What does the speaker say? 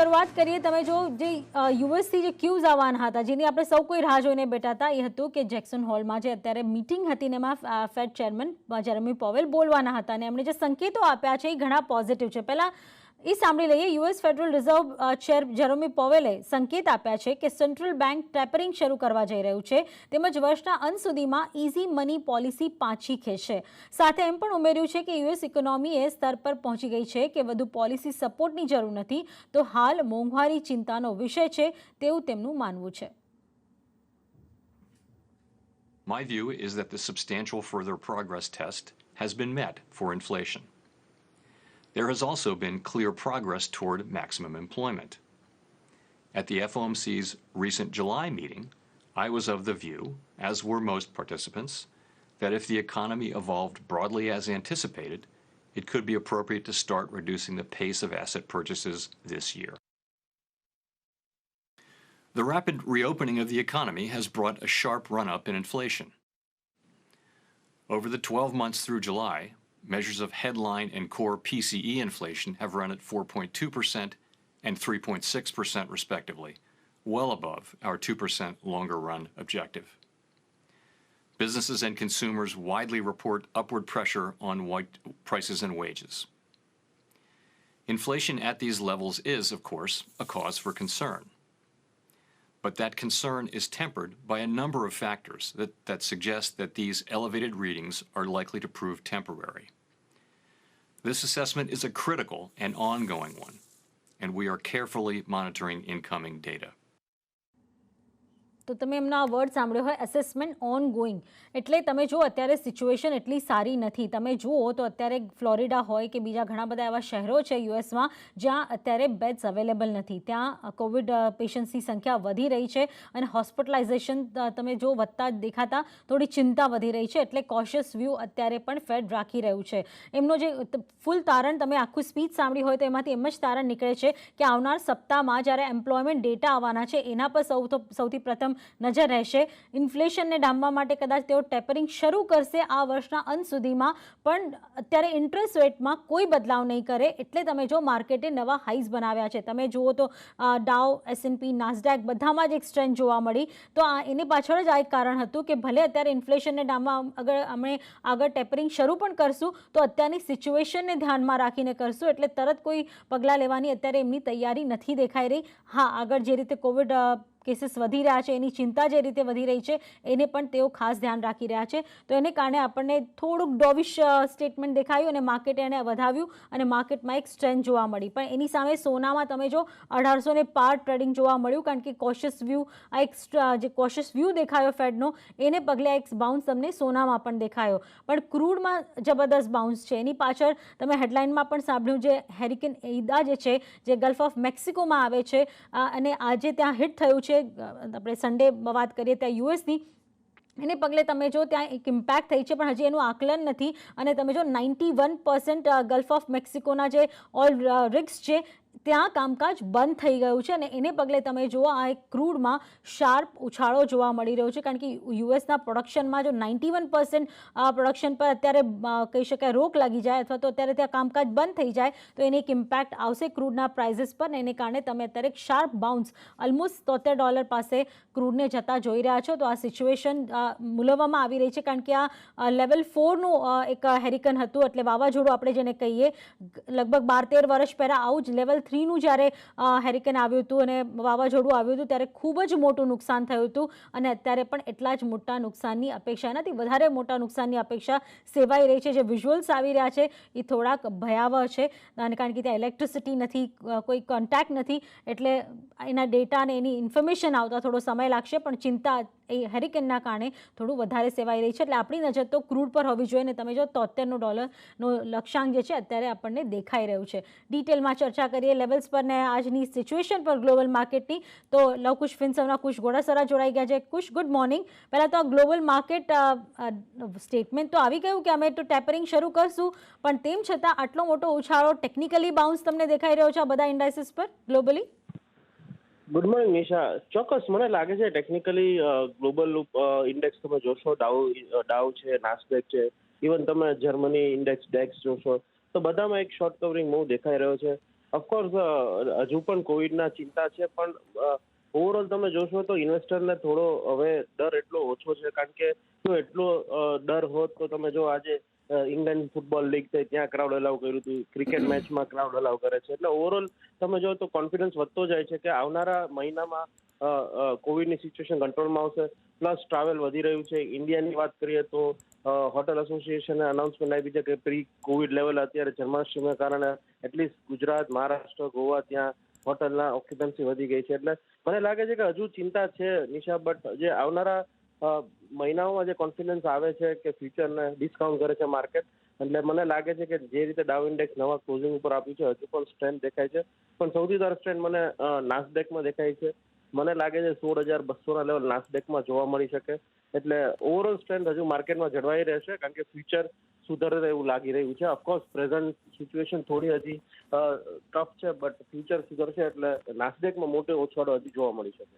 શરૂઆત કરીએ તમે જો જે યુએસથી જે ક્યુઝ આવવાના હતા જેની આપણે સૌ કોઈ રાહ જોઈને બેઠા હતા એ હતું કે જેક્સન હોલમાં જે અત્યારે મીટિંગ હતી ને એમાં ફેડ ચેરમેન જેરેમી પોવેલ બોલવાના હતા અને એમણે જે સંકેતો આપ્યા છે એ ઘણા પોઝિટિવ છે. પહેલા એ સાંભળી લઈએ. US federal reserve chair Jerome પોવેલે સંકેત આપ્યા છે કે સેન્ટ્રલ બેંક ટેપરિંગ શરૂ કરવા જઈ રહ્યું છે તેમજ વર્ષના અંત સુધીમાં ઇઝી મની પોલિસી પાછી ખેંચશે. સાથે એમ પણ ઉમેર્યું છે કે યુએસ ઇકોનોમી એ સ્તર પર પહોંચી ગઈ છે કે વધુ પોલિસી સપોર્ટની જરૂર નથી તો હાલ મોંઘવારી ચિંતાનો વિષય છે તેવું તેમનું માનવું છે. My view is that the substantial further progress test has been met for inflation. There has also been clear progress toward maximum employment. At the FOMC's recent July meeting, I was of the view, as were most participants, that if the economy evolved broadly as anticipated, it could be appropriate to start reducing the pace of asset purchases this year. The rapid reopening of the economy has brought a sharp run-up in inflation. Over the 12 months through July, measures of headline and core PCE inflation have run at 4.2% and 3.6% respectively, well above our 2% longer-run objective. Businesses and consumers widely report upward pressure on prices and wages. Inflation at these levels is, of course, a cause for concern. But that concern is tempered by a number of factors that suggest that these elevated readings are likely to prove temporary. This assessment is a critical and ongoing one, and we are carefully monitoring incoming data. તો તમે એમનો આ word સાંભળ્યો હોય assessment on going એટલે તમે જો અત્યારે સિચ્યુએશન એટલી સારી નથી. તમે જુઓ તો અત્યારે ફ્લોરિડા હોય કે બીજા ઘણા બધા એવા શહેરો છે યુએસમાં જ્યાં અત્યારે બેડ્સ અવેલેબલ નથી. ત્યાં કોવિડ પેશન્ટ્સની સંખ્યા વધી રહી છે અને હોસ્પિટલાઇઝેશન તમે જો વધતા દેખાતા થોડી ચિંતા વધી રહી છે એટલે કોશિયસ વ્યૂ અત્યારે પણ ફેડ રાખી રહ્યું છે. એમનો જે ફૂલ તારણ તમે આખું સ્પીચ સાંભળી હોય તો એમાંથી એમ જ તારણ નીકળે છે કે આવનાર સપ્તાહમાં જ્યારે એમ્પ્લોયમેન્ટ ડેટા આવવાના છે એના પર સૌથી પ્રથમ નજર રહેશે. ઇન્ફ્લેશનને ડામવા માટે કદાચ તેઓ ટેપરિંગ શરૂ કરશે આ વર્ષના અંત સુધીમાં પણ અત્યારે ઇન્ટરેસ્ટ રેટમાં કોઈ બદલાવ નહીં કરે એટલે તમે જો માર્કેટે નવા હાઈઝ બનાવ્યા છે. તમે જુઓ તો ડાઉ S&P નાસ્ડેક બધામાં જ એક સ્ટ્રેન્થ જોવા મળી. તો એની પાછળ જ આ એક કારણ હતું કે ભલે અત્યારે ઇન્ફ્લેશનને ડામવા અમે આગળ ટેપરિંગ શરૂ પણ કરશું તો અત્યારની સિચ્યુએશનને ધ્યાનમાં રાખીને કરશું એટલે તરત કોઈ પગલાં લેવાની અત્યારે એમની તૈયારી નથી દેખાઈ રહી. હા, આગળ જે રીતે કોવિડ કેસીસ વધી રહ્યા છે એની ચિંતા જે રીતે વધી રહી છે એને પણ તેઓ ખાસ ધ્યાન રાખી રહ્યા છે. તો એને કારણે આપણને થોડુંક ડોવિશ સ્ટેટમેન્ટ દેખાયું અને માર્કેટે એને વધાવ્યું અને માર્કેટમાં એક સ્ટ્રેન્થ જોવા મળી. પણ એની સામે સોનામાં તમે જો 1800 પાર ટ્રેડિંગ જોવા મળ્યું કારણ કે કોશિયસ વ્યૂ આ એક જે કોશિયસ વ્યૂ દેખાયો ફેડનો એને પગલે એક બાઉન્સ તમને સોનામાં પણ દેખાયો. પણ ક્રૂડમાં જબરદસ્ત બાઉન્સ છે. એની પાછળ તમે હેડલાઇનમાં પણ સાંભળ્યું જે હેરિકેન ઈદા જે છે જે ગલ્ફ ઓફ મેક્સિકોમાં આવે છે અને આજે ત્યાં હિટ થયું છે. આપણે સન્ડે વાત કરીએ ત્યાં યુએસની એને પગલે તમે જો ત્યાં એક ઇમ્પેક્ટ થઈ છે પણ હજી એનું આકલન નથી. અને તમે જો 91% ગલ્ફ ઓફ મેક્સિકોના જે ઓલ રિગ્સ છે ત્યાં કામકાજ બંધ થઈ ગયું છે અને એને પગલે તમે જુઓ આ એક ક્રૂડમાં શાર્પ ઉછાળો જોવા મળી રહ્યો છે કારણ કે યુએસના પ્રોડક્શનમાં જો 91% પ્રોડક્શન પર અત્યારે કહી શકાય રોક લાગી જાય અથવા તો અત્યારે ત્યાં કામકાજ બંધ થઈ જાય તો એને એક ઇમ્પેક્ટ આવશે ક્રૂડના પ્રાઇઝીસ પર. એને કારણે તમે અત્યારે એક શાર્પ બાઉન્સ ઓલમોસ્ટ $73 પાસે ક્રૂડને જતા જોઈ રહ્યા છો. તો આ સિચ્યુએશન મૂલવવામાં આવી રહી છે કારણ કે આ લેવલ 4નું એક હેરિકન હતું એટલે વાવાઝોડું આપણે જેને કહીએ. લગભગ 12-13 વર્ષ પહેલાં આવું જ લેવલ 3નું જ્યારે હેરિકેન આવ્યું હતું અને વાવાઝોડું આવ્યું હતું ત્યારે ખૂબ જ મોટું નુકસાન થયું હતું અને અત્યારે પણ એટલા જ મોટા નુકસાનની અપેક્ષા નથી, વધારે મોટા નુકસાનની અપેક્ષા સેવાઈ રહી છે. જે વિઝ્યુઅલ્સ આવી રહ્યા છે એ થોડાક ભયાવહ છે અને કારણ કે ત્યાં ઇલેક્ટ્રિસિટી નથી, કોઈ કોન્ટેક્ટ નથી એટલે એના ડેટા અને એની ઇન્ફોર્મેશન આવતા થોડો સમય લાગશે. પણ ચિંતા એ હેરિકેનના કારણે થોડું વધારે સેવાઈ રહી છે એટલે આપણી નજર તો ક્રૂડ પર હોવી જોઈએ. અને તમે જો $73નો લક્ષ્યાંક જે છે અત્યારે આપણને દેખાઈ રહ્યું છે. ડિટેલમાં ચર્ચા કરીએ લેવલ્સ પર ને આજની સિચ્યુએશન પર ગ્લોબલ માર્કેટની તો લવકુશ ફિન્સર્વના કુશ ઘોડાસરા જોડાઈ ગયા છે. કુશ, ગુડ મોર્નિંગ. પહેલાં તો આ ગ્લોબલ માર્કેટ સ્ટેટમેન્ટ તો આવી ગયું કે અમે તો ટેપરિંગ શરૂ કરશું પણ તેમ છતાં આટલો મોટો ઉછાળો ટેકનિકલી બાઉન્સ તમને દેખાઈ રહ્યો છે આ બધા ઇન્ડાઇસીસ પર ગ્લોબલી? Good morning Nisha. ચોક્કસ મને લાગે છે ટેકનિકલી ગ્લોબલ ઇન્ડેક્સ તમે જોશો ડાઉ છે, નાસ્ડેક છે, ઇવન તમે જર્મની ઇન્ડેક્સ ડેક્સ જોશો તો બધામાં એક શોર્ટ કવરિંગ મૂવ દેખાઈ રહ્યો છે. ઓફકોર્સ હજુ પણ કોવિડના ચિંતા છે, પણ ઓવરઓલ તમે જોશો તો ઇન્વેસ્ટરને થોડો હવે ડર એટલો ઓછો છે, કારણ કે જો એટલો ડર હોત તો તમે જો આજે ઇંગ્લેન્ડ ફૂટબોલ લીગ થઈ ત્યાં ક્રાઉડ અલાઉ કર્યું હતું, ક્રિકેટ મેચમાં ક્રાઉડ અલાઉ કરે છે, એટલે ઓવરઓલ તમે જો તો કોન્ફિડન્સ વધતો જાય છે કે આવનારા મહિનામાં કોવિડની સિચ્યુએશન કંટ્રોલમાં આવશે, પ્લસ ટ્રાવેલ વધી રહ્યું છે. ઇન્ડિયાની વાત કરીએ તો હોટલ એસોસિએશને અનાઉન્સમેન્ટ આપી છે કે પ્રી કોવિડ લેવલ અત્યારે જન્માષ્ટમીના કારણે એટલીસ્ટ ગુજરાત, મહારાષ્ટ્ર, ગોવા ત્યાં હોટલના ઓક્યુપન્સી વધી ગઈ છે. એટલે મને લાગે છે કે હજુ ચિંતા છે નિશા, બટ જે આવનારા મહિનાઓમાં જે કોન્ફિડન્સ આવે છે કે ફ્યુચરને ડિસ્કાઉન્ટ કરે છે માર્કેટ, એટલે મને લાગે છે કે જે રીતે ડાઉ ઇન્ડેક્સ નવા ક્લોઝિંગ ઉપર આપ્યું છે હજુ પણ સ્ટ્રેન્થ દેખાય છે, પણ સૌથી વધારે સ્ટ્રેન્થ મને નાસ્ડેકમાં દેખાય છે. મને લાગે છે 16,200 લેવલ નાસ્ડેકમાં જોવા મળી શકે, એટલે ઓવરઓલ સ્ટ્રેન્થ હજુ માર્કેટમાં જળવાઈ રહેશે, કારણ કે ફ્યુચર સુધરે એવું લાગી રહ્યું છે. ઓફકોર્સ પ્રેઝન્ટ સિચ્યુએશન થોડી હજી ટફ છે, બટ ફ્યુચર સુધરશે એટલે નાસ્ડેકમાં મોટો ઉછાળો હજી જોવા મળી શકે.